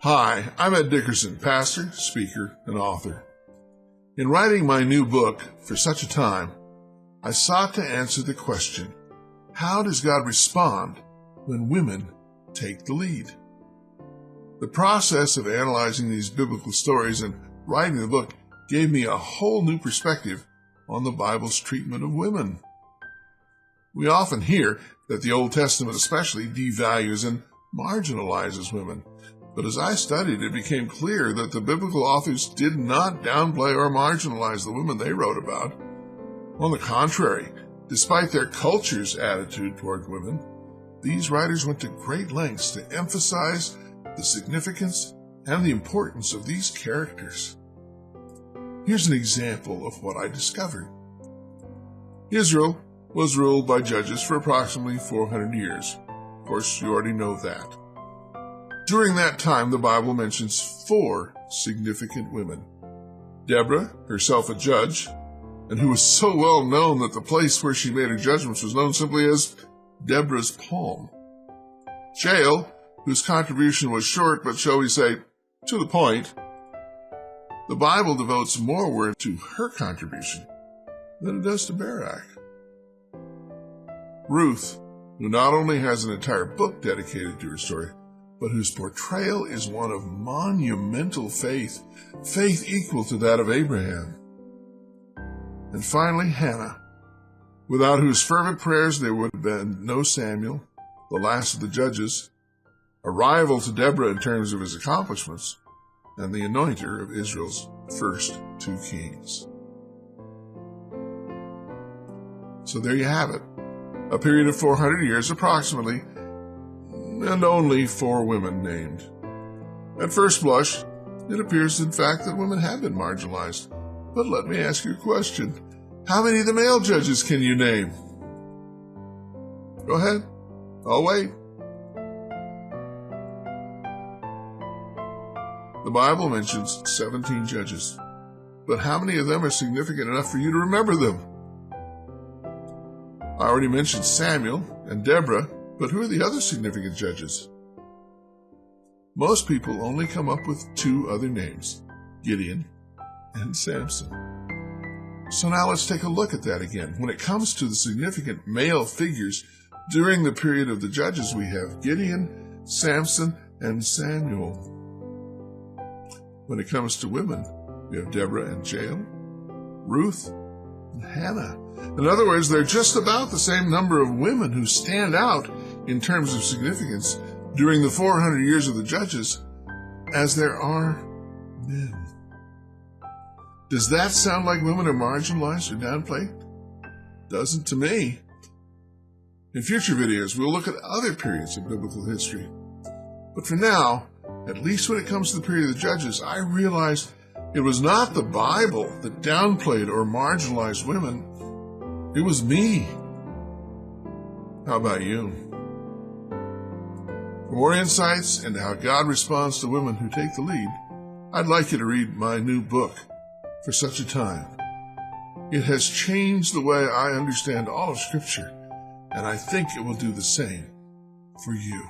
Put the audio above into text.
Hi, I'm Ed Dickerson, pastor, speaker, and author. In writing my new book, For Such a Time, I sought to answer the question, how does God respond when women take the lead? The process of analyzing these biblical stories and writing the book gave me a whole new perspective on the Bible's treatment of women. We often hear that the Old Testament especially devalues and marginalizes women. But as I studied, it became clear that the biblical authors did not downplay or marginalize the women they wrote about. On the contrary, despite their culture's attitude toward women, these writers went to great lengths to emphasize the significance and the importance of these characters. Here's an example of what I discovered. Israel was ruled by judges for approximately 400 years. Of course, you already know that. During that time, the Bible mentions 4 significant women. Deborah, herself a judge, and who was so well known that the place where she made her judgments was known simply as Deborah's palm. Jael, whose contribution was short, but shall we say, to the point. The Bible devotes more word to her contribution than it does to Barak. Ruth, who not only has an entire book dedicated to her story, but whose portrayal is one of monumental faith equal to that of Abraham. And finally, Hannah, without whose fervent prayers there would have been no Samuel, the last of the judges, a rival to Deborah in terms of his accomplishments, and the anointer of Israel's first 2 kings. So there you have it, a period of 400 years approximately, and only 4 women named. At first blush, it appears in fact that women have been marginalized. But let me ask you a question. How many of the male judges can you name? Go ahead. I'll wait. The Bible mentions 17 judges. But how many of them are significant enough for you to remember them? I already mentioned Samuel and Deborah. But who are the other significant judges? Most people only come up with 2 other names, Gideon and Samson. So now let's take a look at that again. When it comes to the significant male figures during the period of the judges, we have Gideon, Samson, and Samuel. When it comes to women, we have Deborah and Jael, Ruth, and Hannah. In other words, there are just about the same number of women who stand out in terms of significance during the 400 years of the judges as there are men. Does that sound like women are marginalized or downplayed? Doesn't to me. In future videos, we'll look at other periods of biblical history. But for now, at least when it comes to the period of the judges, I realized it was not the Bible that downplayed or marginalized women. It was me. How about you? For more insights into how God responds to women who take the lead, I'd like you to read my new book, For Such a Time. It has changed the way I understand all of Scripture, and I think it will do the same for you.